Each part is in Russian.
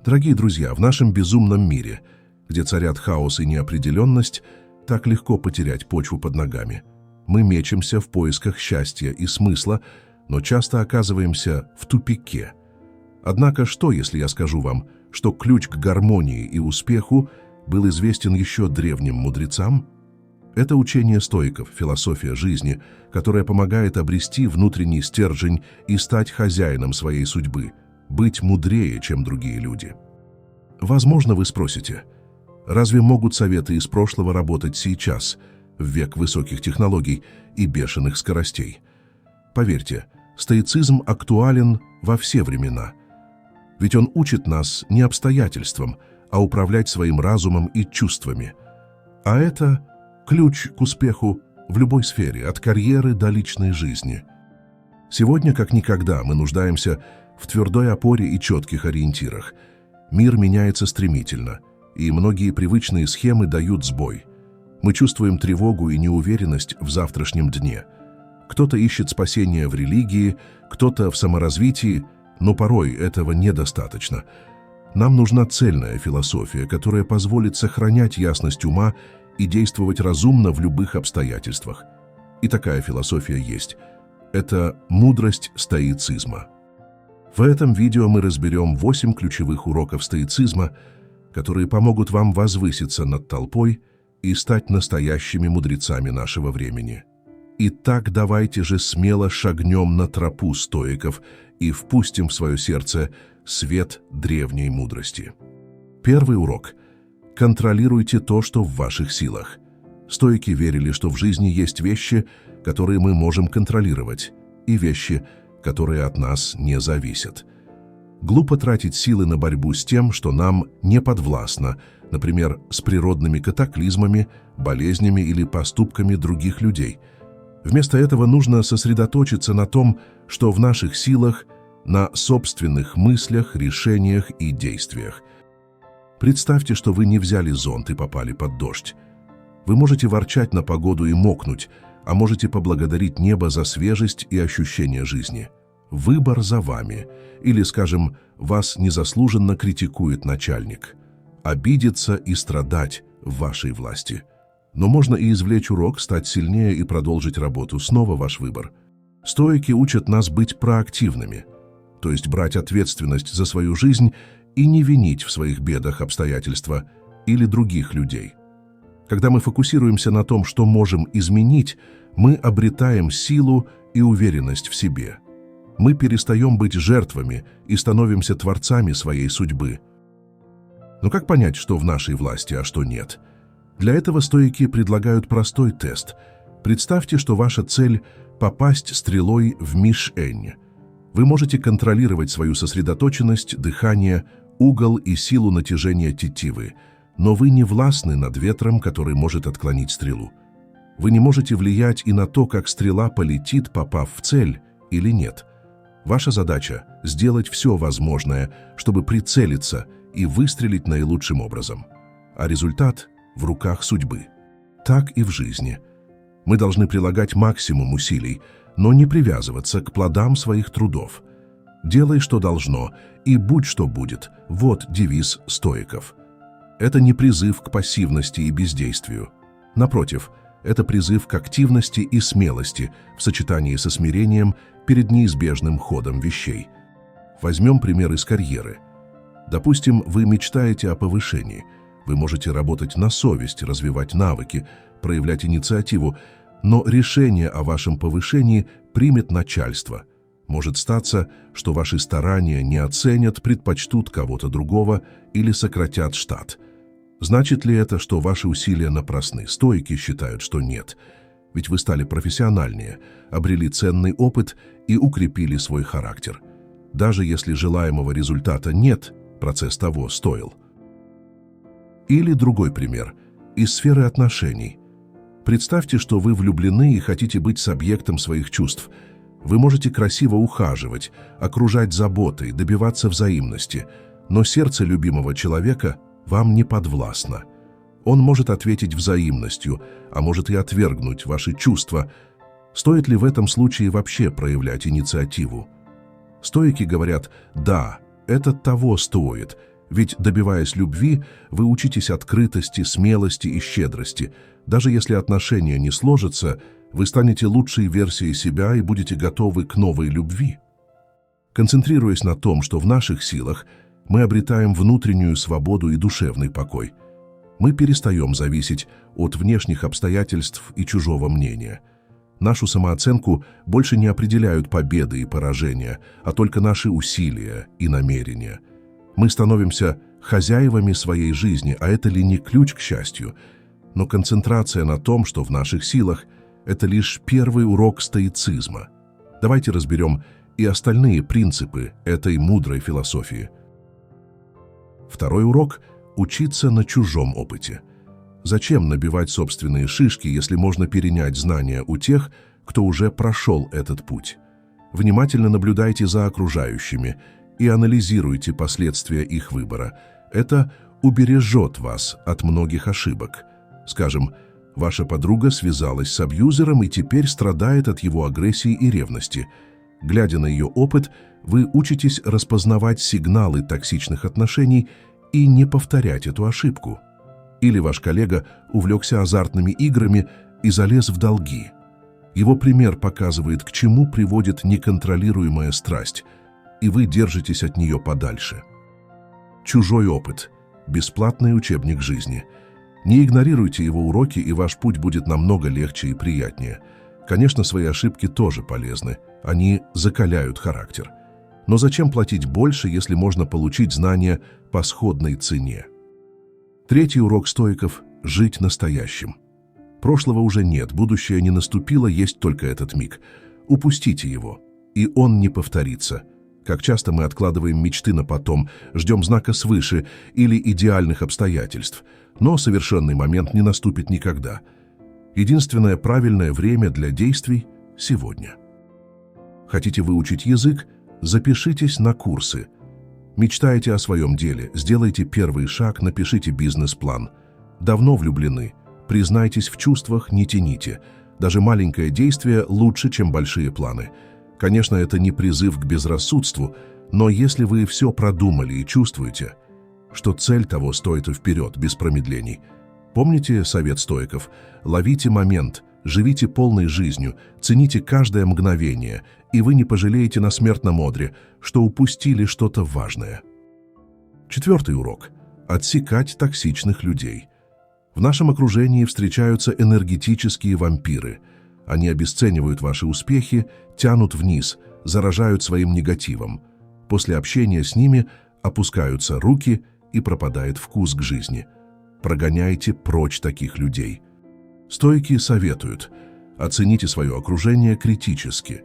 Дорогие друзья, в нашем безумном мире, где царят хаос и неопределенность, так легко потерять почву под ногами. Мы мечемся в поисках счастья и смысла, но часто оказываемся в тупике. Однако что, если я скажу вам, что ключ к гармонии и успеху был известен еще древним мудрецам? Это учение стоиков, философия жизни, которая помогает обрести внутренний стержень и стать хозяином своей судьбы, быть мудрее, чем другие люди. Возможно, вы спросите, разве могут советы из прошлого работать сейчас, в век высоких технологий и бешеных скоростей? Поверьте, стоицизм актуален во все времена. Ведь он учит нас не обстоятельствам, а управлять своим разумом и чувствами. А это ключ к успеху в любой сфере, от карьеры до личной жизни. Сегодня, как никогда, мы нуждаемся в твердой опоре и четких ориентирах. Мир меняется стремительно, и многие привычные схемы дают сбой. Мы чувствуем тревогу и неуверенность в завтрашнем дне. Кто-то ищет спасения в религии, кто-то в саморазвитии, но порой этого недостаточно. Нам нужна цельная философия, которая позволит сохранять ясность ума и действовать разумно в любых обстоятельствах. И такая философия есть. Это мудрость стоицизма. В этом видео мы разберем 8 ключевых уроков стоицизма, которые помогут вам возвыситься над толпой и стать настоящими мудрецами нашего времени. Итак, давайте же смело шагнем на тропу стоиков и впустим в свое сердце свет древней мудрости. Первый урок. Контролируйте то, что в ваших силах. Стоики верили, что в жизни есть вещи, которые мы можем контролировать, и вещи, которые от нас не зависят. Глупо тратить силы на борьбу с тем, что нам не подвластно, например, с природными катаклизмами, болезнями или поступками других людей. Вместо этого нужно сосредоточиться на том, что в наших силах, на собственных мыслях, решениях и действиях. Представьте, что вы не взяли зонт и попали под дождь. Вы можете ворчать на погоду и мокнуть, а можете поблагодарить небо за свежесть и ощущение жизни. Выбор за вами. Или, скажем, вас незаслуженно критикует начальник. Обидеться и страдать в вашей власти. Но можно и извлечь урок, стать сильнее и продолжить работу. Снова ваш выбор. Стоики учат нас быть проактивными, то есть брать ответственность за свою жизнь и не винить в своих бедах обстоятельства или других людей. Когда мы фокусируемся на том, что можем изменить, мы обретаем силу и уверенность в себе. Мы перестаем быть жертвами и становимся творцами своей судьбы. Но как понять, что в нашей власти, а что нет? Для этого стоики предлагают простой тест. Представьте, что ваша цель – попасть стрелой в мишень. Вы можете контролировать свою сосредоточенность, дыхание, угол и силу натяжения тетивы, но вы не властны над ветром, который может отклонить стрелу. Вы не можете влиять и на то, как стрела полетит, попав в цель, или нет. Ваша задача – сделать все возможное, чтобы прицелиться и выстрелить наилучшим образом. А результат – в руках судьбы. Так и в жизни. Мы должны прилагать максимум усилий, но не привязываться к плодам своих трудов. «Делай, что должно, и будь, что будет» – вот девиз стоиков. Это не призыв к пассивности и бездействию. Напротив, это призыв к активности и смелости в сочетании со смирением перед неизбежным ходом вещей. Возьмем пример из карьеры. Допустим, вы мечтаете о повышении. Вы можете работать на совесть, развивать навыки, проявлять инициативу, но решение о вашем повышении примет начальство. Может статься, что ваши старания не оценят, предпочтут кого-то другого или сократят штат. Значит ли это, что ваши усилия напрасны? Стоики считают, что нет. Ведь вы стали профессиональнее, обрели ценный опыт и укрепили свой характер. Даже если желаемого результата нет, процесс того стоил. Или другой пример, из сферы отношений. Представьте, что вы влюблены и хотите быть с объектом своих чувств. Вы можете красиво ухаживать, окружать заботой, добиваться взаимности, но сердце любимого человека вам не подвластно. Он может ответить взаимностью, а может и отвергнуть ваши чувства. Стоит ли в этом случае вообще проявлять инициативу? Стоики говорят: да, это того стоит, Ведь, добиваясь любви, вы учитесь открытости, смелости и щедрости. Даже если отношения не сложатся, вы станете лучшей версией себя и будете готовы к новой любви. Концентрируясь на том, что в наших силах, мы обретаем внутреннюю свободу и душевный покой. Мы перестаем зависеть от внешних обстоятельств и чужого мнения. Нашу самооценку больше не определяют победы и поражения, а только наши усилия и намерения. Мы становимся хозяевами своей жизни, а это ли не ключ к счастью? Но концентрация на том, что в наших силах, это лишь первый урок стоицизма. Давайте разберем и остальные принципы этой мудрой философии. Второй урок – учиться на чужом опыте. Зачем набивать собственные шишки, если можно перенять знания у тех, кто уже прошел этот путь? Внимательно наблюдайте за окружающими и анализируйте последствия их выбора. Это убережет вас от многих ошибок. Скажем, ваша подруга связалась с абьюзером и теперь страдает от его агрессии и ревности. Глядя на ее опыт, вы учитесь распознавать сигналы токсичных отношений и не повторять эту ошибку. Или ваш коллега увлекся азартными играми и залез в долги. Его пример показывает, к чему приводит неконтролируемая страсть, и вы держитесь от нее подальше. Чужой опыт – бесплатный учебник жизни. Не игнорируйте его уроки, и ваш путь будет намного легче и приятнее. Конечно, свои ошибки тоже полезны, они закаляют характер. Но зачем платить больше, если можно получить знания по сходной цене? Третий урок стоиков – жить настоящим. Прошлого уже нет, будущее не наступило, есть только этот миг. Упустите его, и он не повторится. Как часто мы откладываем мечты на потом, ждем знака свыше или идеальных обстоятельств, но совершенный момент не наступит никогда. Единственное правильное время для действий – сегодня. Хотите выучить язык? Запишитесь на курсы. Мечтаете о своем деле? Сделайте первый шаг, напишите бизнес-план. Давно влюблены? Признайтесь в чувствах, не тяните. Даже маленькое действие лучше, чем большие планы. Конечно, это не призыв к безрассудству, но если вы все продумали и чувствуете, что цель того стоит, и вперед, без промедлений. Помните совет стоиков? Ловите момент, живите полной жизнью, цените каждое мгновение, и вы не пожалеете на смертном одре, что упустили что-то важное. Четвертый урок – отсекать токсичных людей. В нашем окружении встречаются энергетические вампиры. Они обесценивают ваши успехи, тянут вниз, заражают своим негативом. После общения с ними опускаются руки и пропадает вкус к жизни. Прогоняйте прочь таких людей. Стоики советуют: оцените свое окружение критически.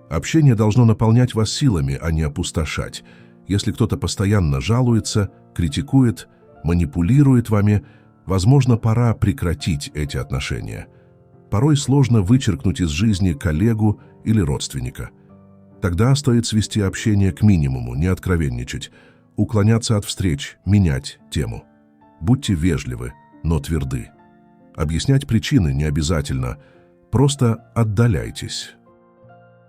Общение должно наполнять вас силами, а не опустошать. Если кто-то постоянно жалуется, критикует, манипулирует вами, возможно, пора прекратить эти отношения. Порой сложно вычеркнуть из жизни коллегу или родственника. Тогда стоит свести общение к минимуму, не откровенничать, уклоняться от встреч, менять тему. Будьте вежливы, но тверды. Объяснять причины не обязательно, просто отдаляйтесь.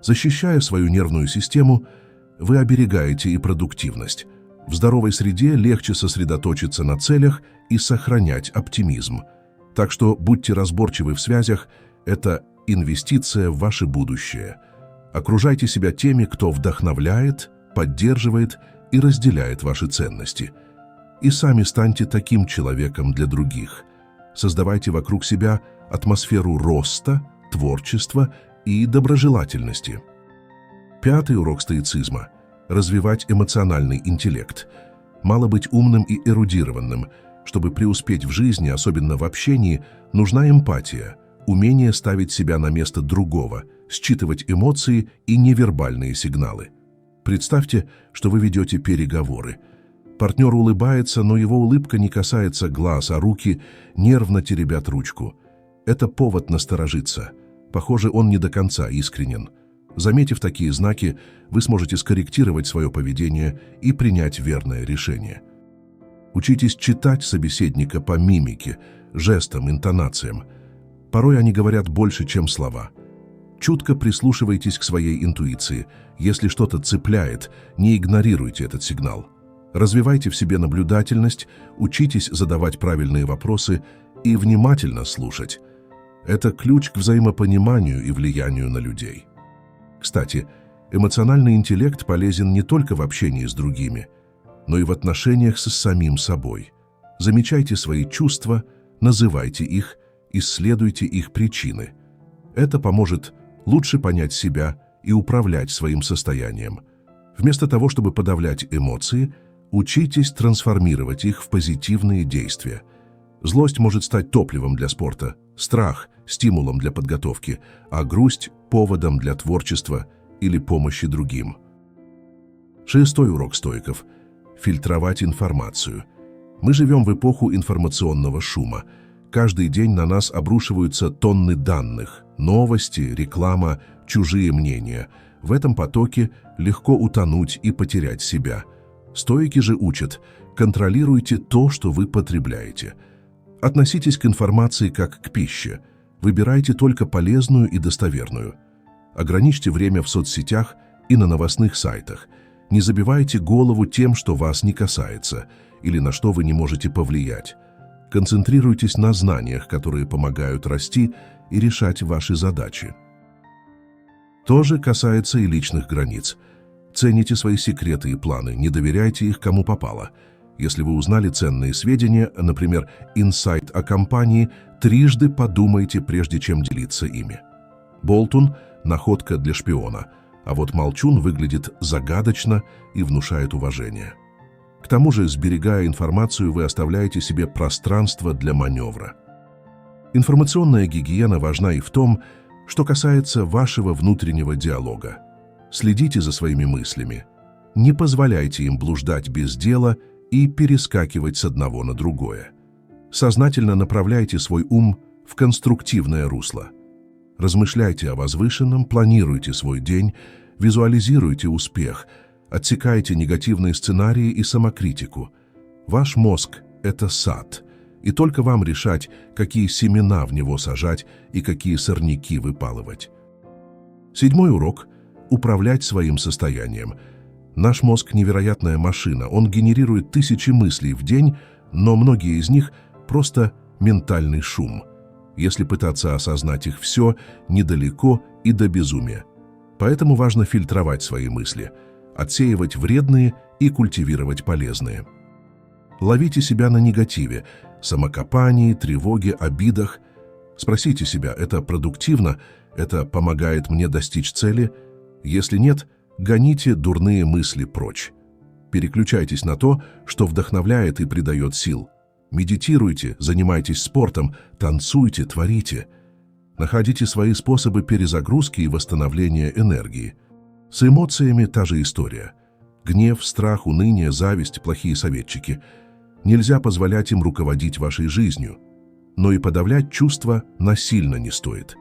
Защищая свою нервную систему, вы оберегаете и продуктивность. В здоровой среде легче сосредоточиться на целях и сохранять оптимизм. Так что будьте разборчивы в связях, это инвестиция в ваше будущее. Окружайте себя теми, кто вдохновляет, поддерживает и разделяет ваши ценности. И сами станьте таким человеком для других. Создавайте вокруг себя атмосферу роста, творчества и доброжелательности. Пятый урок стоицизма – развивать эмоциональный интеллект. Мало быть умным и эрудированным. Чтобы преуспеть в жизни, особенно в общении, нужна эмпатия, умение ставить себя на место другого, считывать эмоции и невербальные сигналы. Представьте, что вы ведете переговоры. Партнер улыбается, но его улыбка не касается глаз, а руки нервно теребят ручку. Это повод насторожиться. Похоже, он не до конца искренен. Заметив такие знаки, вы сможете скорректировать свое поведение и принять верное решение. Учитесь читать собеседника по мимике, жестам, интонациям. Порой они говорят больше, чем слова. Чутко прислушивайтесь к своей интуиции. Если что-то цепляет, не игнорируйте этот сигнал. Развивайте в себе наблюдательность, учитесь задавать правильные вопросы и внимательно слушать. Это ключ к взаимопониманию и влиянию на людей. Кстати, эмоциональный интеллект полезен не только в общении с другими, но и в отношениях с самим собой. Замечайте свои чувства, называйте их, исследуйте их причины. Это поможет лучше понять себя и управлять своим состоянием. Вместо того, чтобы подавлять эмоции, учитесь трансформировать их в позитивные действия. Злость может стать топливом для спорта, страх – стимулом для подготовки, а грусть – поводом для творчества или помощи другим. 6-й урок стоиков – фильтровать информацию. Мы живем в эпоху информационного шума. Каждый день на нас обрушиваются тонны данных, новости, реклама, чужие мнения. В этом потоке легко утонуть и потерять себя. Стоики же учат: контролируйте то, что вы потребляете. Относитесь к информации как к пище. Выбирайте только полезную и достоверную. Ограничьте время в соцсетях и на новостных сайтах. Не забивайте голову тем, что вас не касается, или на что вы не можете повлиять. Концентрируйтесь на знаниях, которые помогают расти и решать ваши задачи. То же касается и личных границ. Цените свои секреты и планы, не доверяйте их кому попало. Если вы узнали ценные сведения, например, инсайт о компании, трижды подумайте, прежде чем делиться ими. Болтун – находка для шпиона, а вот молчун выглядит загадочно и внушает уважение. К тому же, сберегая информацию, вы оставляете себе пространство для маневра. Информационная гигиена важна и в том, что касается вашего внутреннего диалога. Следите за своими мыслями, не позволяйте им блуждать без дела и перескакивать с одного на другое. Сознательно направляйте свой ум в конструктивное русло. Размышляйте о возвышенном, планируйте свой день, визуализируйте успех, отсекайте негативные сценарии и самокритику. Ваш мозг – это сад, и только вам решать, какие семена в него сажать и какие сорняки выпалывать. 7-й урок – управлять своим состоянием. Наш мозг – невероятная машина, он генерирует тысячи мыслей в день, но многие из них – просто ментальный шум. Если пытаться осознать их все, недалеко и до безумия. Поэтому важно фильтровать свои мысли, отсеивать вредные и культивировать полезные. Ловите себя на негативе, самокопании, тревоге, обидах. Спросите себя: это продуктивно, это помогает мне достичь цели? Если нет, гоните дурные мысли прочь. Переключайтесь на то, что вдохновляет и придает сил. Медитируйте, занимайтесь спортом, танцуйте, творите. Находите свои способы перезагрузки и восстановления энергии. С эмоциями та же история. Гнев, страх, уныние, зависть, плохие советчики. Нельзя позволять им руководить вашей жизнью. Но и подавлять чувства насильно не стоит.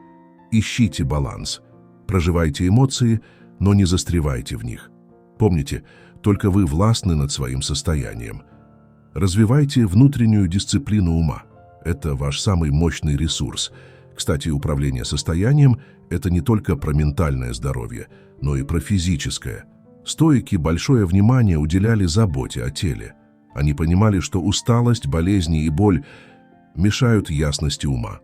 Ищите баланс. Проживайте эмоции, но не застревайте в них. Помните, только вы властны над своим состоянием. Развивайте внутреннюю дисциплину ума. Это ваш самый мощный ресурс. Кстати, управление состоянием – это не только про ментальное здоровье, но и про физическое. Стоики большое внимание уделяли заботе о теле. Они понимали, что усталость, болезни и боль мешают ясности ума.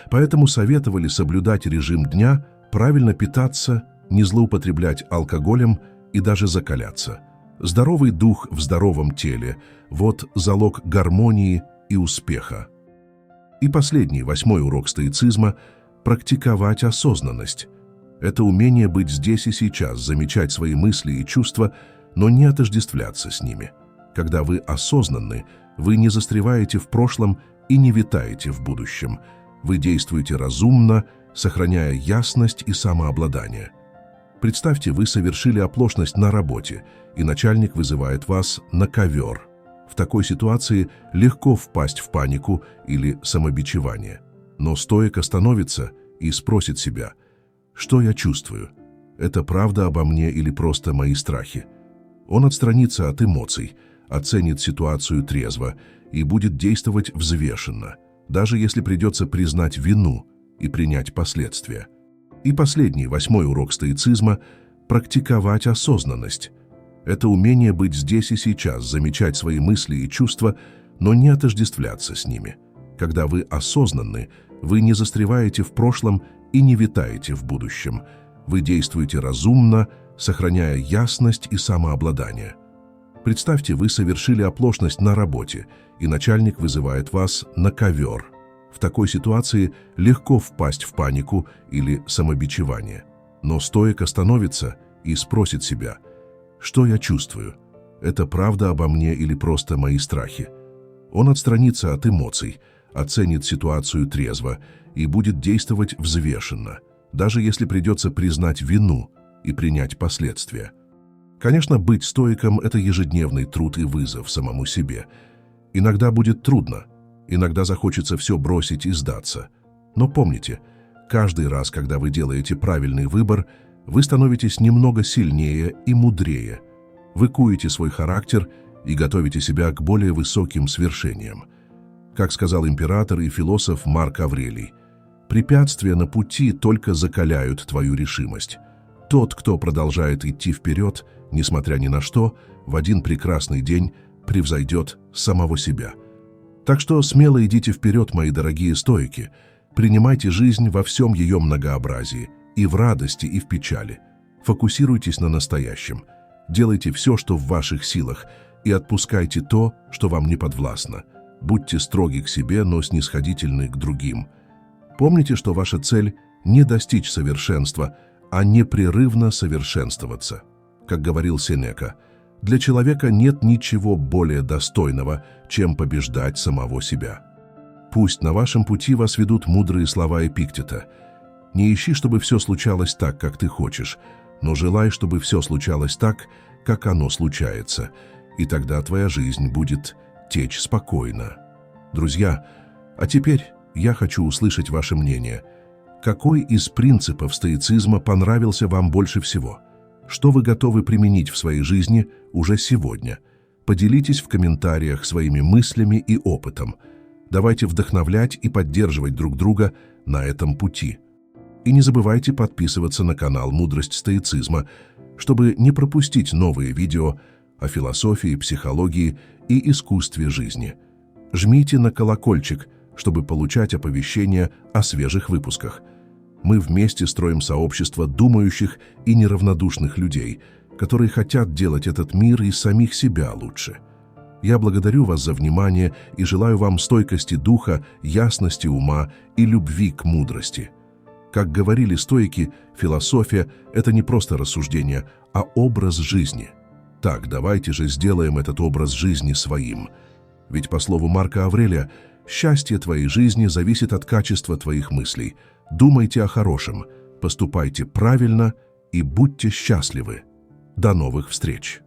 Поэтому советовали соблюдать режим дня, правильно питаться, не злоупотреблять алкоголем и даже закаляться. Здоровый дух в здоровом теле – вот залог гармонии и успеха. И последний, 8-й урок стоицизма – практиковать осознанность. Это умение быть здесь и сейчас, замечать свои мысли и чувства, но не отождествляться с ними. Когда вы осознанны, вы не застреваете в прошлом и не витаете в будущем. Вы действуете разумно, сохраняя ясность и самообладание. Представьте, вы совершили оплошность на работе, и начальник вызывает вас на ковер. В такой ситуации легко впасть в панику или самобичевание. Но стоик остановится и спросит себя: что я чувствую? Это правда обо мне или просто мои страхи? Он отстранится от эмоций, оценит ситуацию трезво и будет действовать взвешенно, даже если придется признать вину и принять последствия. И последний, 8-й урок стоицизма – практиковать осознанность. Это умение быть здесь и сейчас, замечать свои мысли и чувства, но не отождествляться с ними. Когда вы осознанны, вы не застреваете в прошлом и не витаете в будущем. Вы действуете разумно, сохраняя ясность и самообладание. Представьте, вы совершили оплошность на работе, и начальник вызывает вас на ковер. В такой ситуации легко впасть в панику или самобичевание. Но стоик остановится и спросит себя: что я чувствую? Это правда обо мне или просто мои страхи? Он отстранится от эмоций, оценит ситуацию трезво и будет действовать взвешенно, даже если придется признать вину и принять последствия. Конечно, быть стоиком – это ежедневный труд и вызов самому себе. Иногда будет трудно, иногда захочется все бросить и сдаться. Но помните, каждый раз, когда вы делаете правильный выбор, вы становитесь немного сильнее и мудрее. Вы куете свой характер и готовите себя к более высоким свершениям. Как сказал император и философ Марк Аврелий, препятствия на пути только закаляют твою решимость. Тот, кто продолжает идти вперед, несмотря ни на что, в один прекрасный день превзойдет самого себя. Так что смело идите вперед, мои дорогие стоики. Принимайте жизнь во всем ее многообразии, и в радости, и в печали. Фокусируйтесь на настоящем. Делайте все, что в ваших силах, и отпускайте то, что вам не подвластно. Будьте строги к себе, но снисходительны к другим. Помните, что ваша цель – не достичь совершенства, а непрерывно совершенствоваться. Как говорил Сенека, для человека нет ничего более достойного, чем побеждать самого себя. Пусть на вашем пути вас ведут мудрые слова Эпиктета. Не ищи, чтобы все случалось так, как ты хочешь, но желай, чтобы все случалось так, как оно случается, и тогда твоя жизнь будет течь спокойно. Друзья, а теперь я хочу услышать ваше мнение. Какой из принципов стоицизма понравился вам больше всего? Что вы готовы применить в своей жизни уже сегодня? Поделитесь в комментариях своими мыслями и опытом. Давайте вдохновлять и поддерживать друг друга на этом пути. И не забывайте подписываться на канал «Мудрость стоицизма», чтобы не пропустить новые видео о философии, психологии и искусстве жизни. Жмите на колокольчик, чтобы получать оповещения о свежих выпусках. Мы вместе строим сообщество думающих и неравнодушных людей, которые хотят делать этот мир и самих себя лучше. Я благодарю вас за внимание и желаю вам стойкости духа, ясности ума и любви к мудрости. Как говорили стоики, философия – это не просто рассуждение, а образ жизни. Так, давайте же сделаем этот образ жизни своим. Ведь по слову Марка Аврелия, счастье твоей жизни зависит от качества твоих мыслей. Думайте о хорошем, поступайте правильно и будьте счастливы. До новых встреч!